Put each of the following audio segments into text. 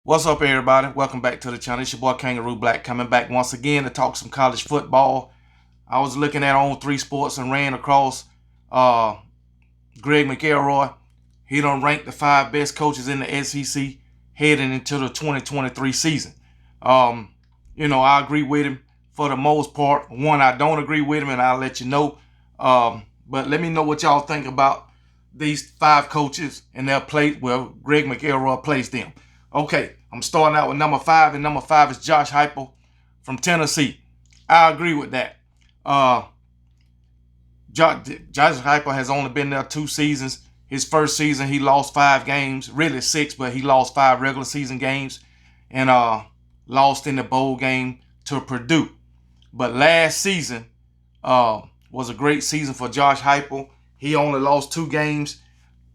What's up, everybody? Welcome back to the channel. It's your boy Kangaroo Black coming back once again to talk some college football. I was looking at On 3 Sports and ran across Greg McElroy. He done ranked the 5 best coaches in the SEC heading into the 2023 season. I agree with him for the most part. One, I don't agree with him, and I'll let you know. But let me know what y'all think about these 5 coaches and their place where Greg McElroy placed them. Okay, I'm starting out with number 5, and number 5 is Josh Heupel from Tennessee. I agree with that. Josh Heupel has only been there 2 seasons. His first season, he lost 5 games, really 6, but he lost 5 regular season games and lost in the bowl game to Purdue. But last season was a great season for Josh Heupel. He only lost 2 games.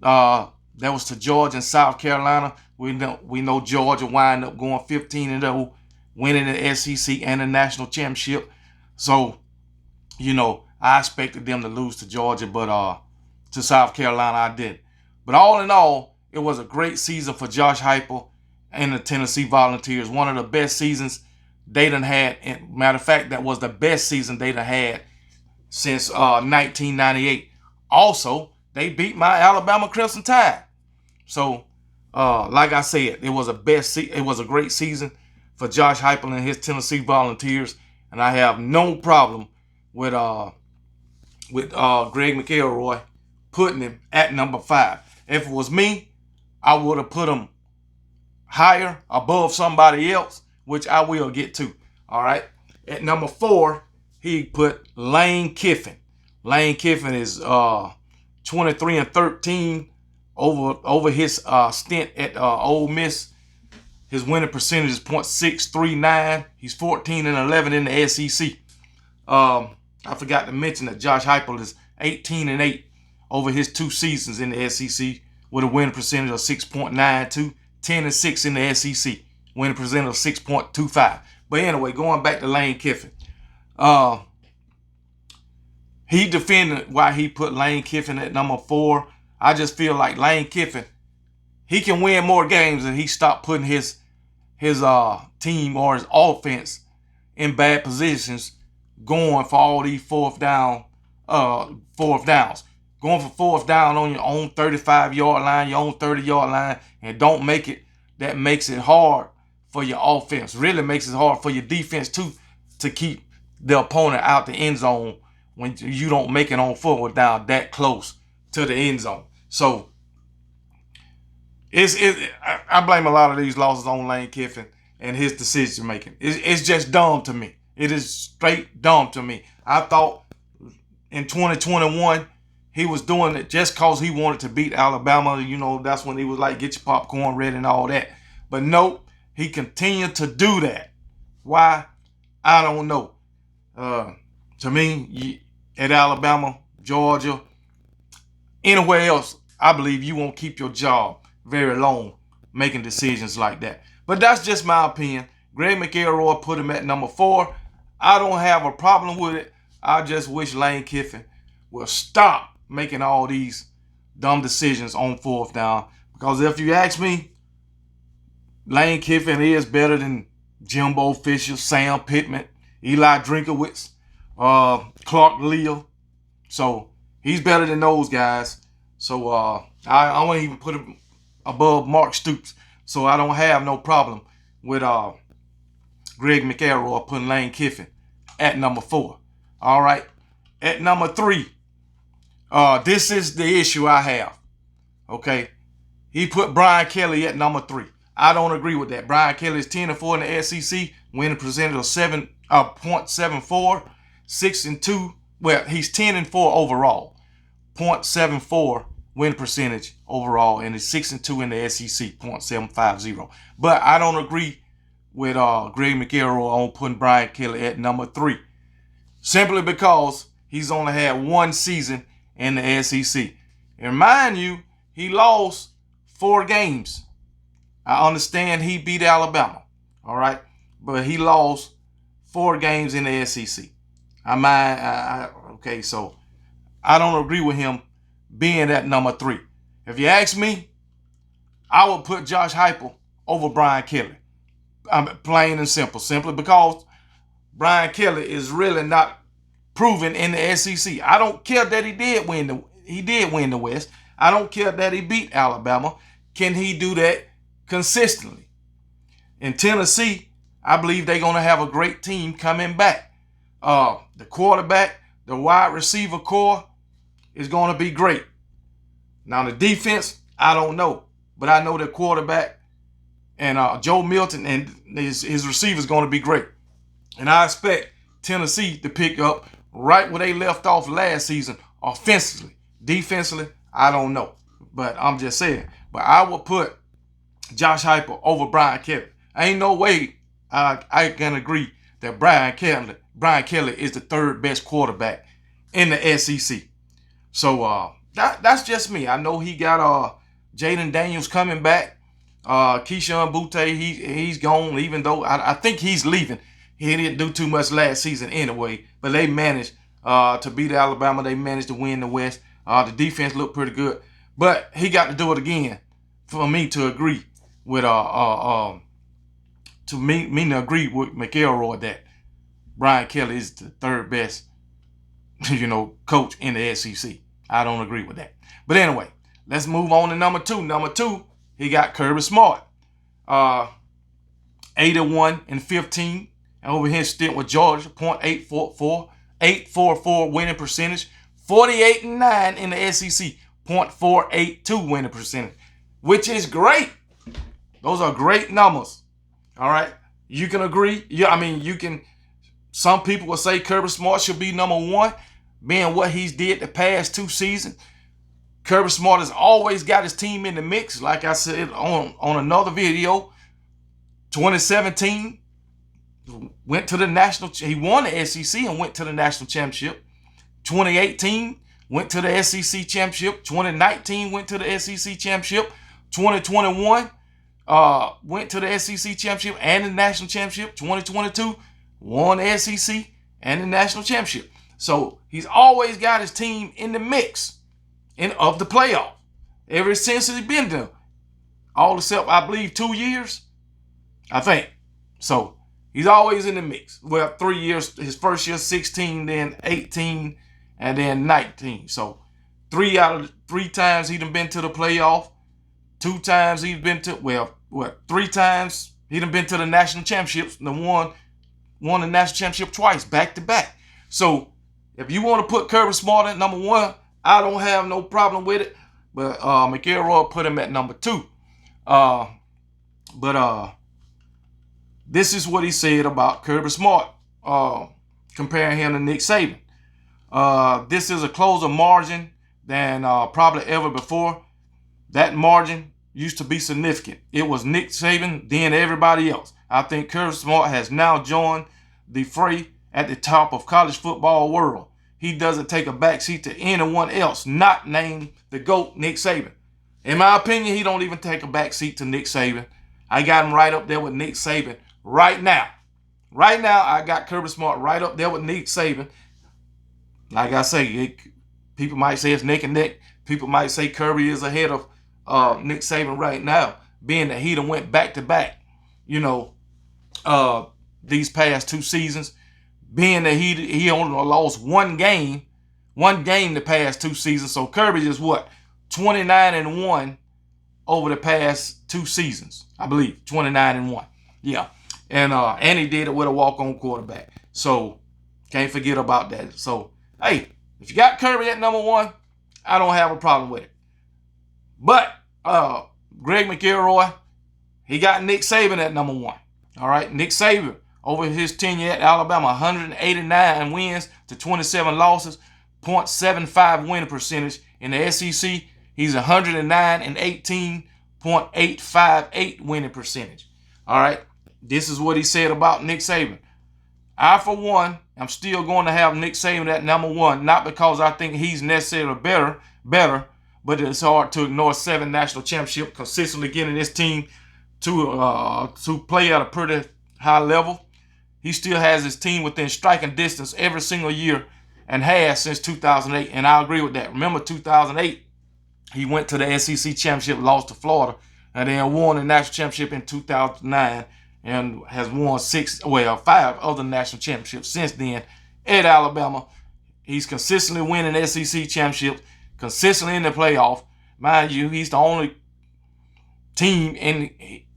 That was to Georgia and South Carolina. We know Georgia wind up going 15-0, winning the SEC and the national championship. So, I expected them to lose to Georgia, but to South Carolina I didn't. But all in all, it was a great season for Josh Heupel and the Tennessee Volunteers. One of the best seasons they done had. And matter of fact, that was the best season they done had since 1998. Also, they beat my Alabama Crimson Tide. So, like I said, it was a great season for Josh Heupel and his Tennessee Volunteers, and I have no problem with Greg McElroy putting him at number 5. If it was me, I would have put him higher, above somebody else, which I will get to. All right. At number 4, he put Lane Kiffin. Lane Kiffin is 23-13 over his stint at Ole Miss. His winning percentage is .639. He's 14-11 in the SEC. I forgot to mention that Josh Heupel is 18-8 over his 2 seasons in the SEC with a winning percentage of 6.92, 10-6 in the SEC, winning percentage of 6.25. But anyway, going back to Lane Kiffin, he defended why he put Lane Kiffin at number 4. I just feel like Lane Kiffin, he can win more games and he stopped putting his team or his offense in bad positions, going for all these fourth downs. Going for fourth down on your own 35-yard line, your own 30-yard line, and don't make it. That makes it hard for your offense. Really makes it hard for your defense too to keep the opponent out the end zone when you don't make it on fourth down that close to the end zone. So I blame a lot of these losses on Lane Kiffin and his decision making. It's just dumb to me. It is straight dumb to me. I thought in 2021 he was doing it just because he wanted to beat Alabama. That's when he was like, get your popcorn ready and all that. But nope, he continued to do that. Why? I don't know. To me, at Alabama, Georgia, anywhere else, I believe you won't keep your job very long making decisions like that. But that's just my opinion. Greg McElroy put him at number 4. I don't have a problem with it. I just wish Lane Kiffin will stop making all these dumb decisions on fourth down. Because if you ask me, Lane Kiffin is better than Jimbo Fisher, Sam Pittman, Eli Drinkowitz, Clark Lea. So he's better than those guys. So I won't even put him above Mark Stoops. So I don't have no problem with Greg McElroy putting Lane Kiffin at number 4. All right. At number 3, this is the issue I have. Okay. He put Brian Kelly at number 3. I don't agree with that. Brian Kelly is 10-4 in the SEC, winning percentage of 7.74, 6-2. Well, he's 10-4 overall, .74 win percentage overall, and it's 6-2 in the SEC, .750. But I don't agree with Greg McElroy on putting Brian Kelly at number 3, simply because he's only had 1 season in the SEC. And mind you, he lost 4 games. I understand he beat Alabama, all right, but he lost 4 games in the SEC. Okay, so I don't agree with him being at number 3. If you ask me, I would put Josh Heupel over Brian Kelly. I'm plain and simple. Simply because Brian Kelly is really not proven in the SEC. I don't care that he did win the West. I don't care that he beat Alabama. Can he do that consistently? In Tennessee, I believe they're going to have a great team coming back. The quarterback, the wide receiver core is going to be great. Now, the defense, I don't know. But I know the quarterback and Joe Milton and his receivers going to be great. And I expect Tennessee to pick up right where they left off last season offensively. Defensively, I don't know. But I'm just saying. But I will put Josh Heupel over Brian Kelly. Ain't no way I can agree that Brian Kelly is the third best quarterback in the SEC. So that's just me. I know he got Jaden Daniels coming back. Keyshawn Butte, he's gone, even though I think he's leaving. He didn't do too much last season anyway, but they managed to beat Alabama. They managed to win the West. The defense looked pretty good, but he got to do it again for me to agree with to agree with McElroy that Brian Kelly is the third best, coach in the SEC. I don't agree with that. But anyway, let's move on to number two. Number two, he got Kirby Smart. 81-15 over his stint with Georgia, .844 winning percentage, 48-9 in the SEC, .482 winning percentage, which is great. Those are great numbers. All right, you can agree. You can. Some people will say Kirby Smart should be number one, being what he's did the past 2 seasons. Kirby Smart has always got his team in the mix. Like I said on another video, 2017 went to the national. He won the SEC and went to the national championship. 2018 went to the SEC championship. 2019 went to the SEC championship. 2021 went to the SEC championship and the national championship. 2022 won the SEC and the national championship. So he's always got his team in the mix of the playoff ever since he's been there. All except, I believe, 2 years. I think. So he's always in the mix. Well, 3 years. His first year, 16, then 18, and then 19. So 3 times he done been to the playoff. 2 times he's been to, 3 times he done been to the national championships. And won the national championship twice, back to back. So if you want to put Kirby Smart at number one, I don't have no problem with it. But McElroy put him at number 2. This is what he said about Kirby Smart, comparing him to Nick Saban. This is a closer margin than probably ever before. That margin used to be significant. It was Nick Saban, then everybody else. I think Kirby Smart has now joined the fray at the top of college football world. He doesn't take a backseat to anyone else, not named the GOAT, Nick Saban. In my opinion, he don't even take a backseat to Nick Saban. I got him right up there with Nick Saban right now. Right now, I got Kirby Smart right up there with Nick Saban. Like I say, people might say it's neck and neck. People might say Kirby is ahead of Nick Saban right now, being that he done went back-to-back, these past 2 seasons. Being that he only lost one game the past 2 seasons. So Kirby is 29-1 over the past 2 seasons, I believe. 29-1. Yeah. And he did it with a walk-on quarterback. So can't forget about that. So, hey, if you got Kirby at number 1, I don't have a problem with it. But Greg McElroy, he got Nick Saban at number 1. All right, Nick Saban, over his tenure at Alabama, 189 wins to 27 losses, .75 winning percentage. In the SEC, he's 109-18, .858 winning percentage. All right, this is what he said about Nick Saban. I, for one, am still going to have Nick Saban at number 1, not because I think he's necessarily better, but it's hard to ignore 7 national championships, consistently getting this team to play at a pretty high level. He still has his team within striking distance every single year and has since 2008, and I agree with that. Remember 2008, he went to the SEC championship, lost to Florida. and then won the national championship in 2009 and has won 5 other national championships since then at Alabama. He's consistently winning SEC championships, consistently in the playoff. Mind you, he's the only team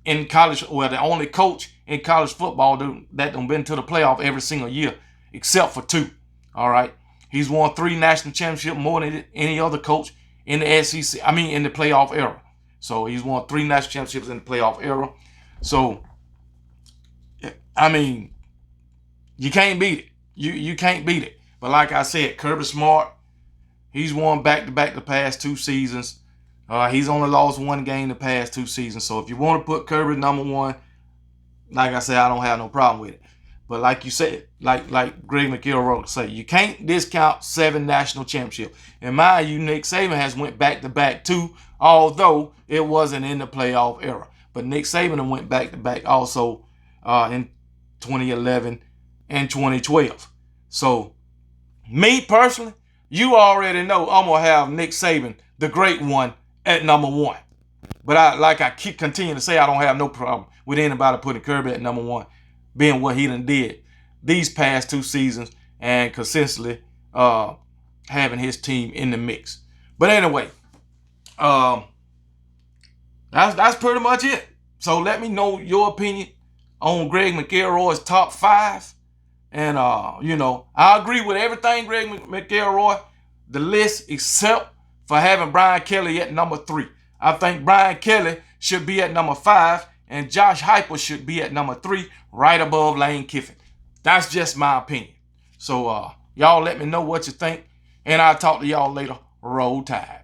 in college, well, the only coach in college football that done been to the playoff every single year, except for 2. All right. He's won 3 national championships, more than any other coach in the SEC. I mean, in the playoff era. So he's won 3 national championships in the playoff era. So, I mean, you can't beat it. You can't beat it. But like I said, Kirby Smart, he's won back-to-back the past 2 seasons. He's only lost 1 game the past 2 seasons. So if you want to put Kirby number 1, like I said, I don't have no problem with it. But like you said, like Greg McElroy say, you can't discount 7 national championships. And mind you, Nick Saban has went back-to-back too, although it wasn't in the playoff era. But Nick Saban went back-to-back also in 2011 and 2012. So, me personally, you already know I'm going to have Nick Saban, the great one, at number 1. But I keep continue to say, I don't have no problem with anybody putting Kirby at number 1, being what he done did these past 2 seasons and consistently having his team in the mix. But anyway, that's pretty much it. So let me know your opinion on Greg McElroy's top 5. And, I agree with everything Greg McElroy, the list, except for having Brian Kelly at number 3. I think Brian Kelly should be at number 5, and Josh Heupel should be at number 3, right above Lane Kiffin. That's just my opinion. So, y'all let me know what you think, and I'll talk to y'all later. Roll Tide.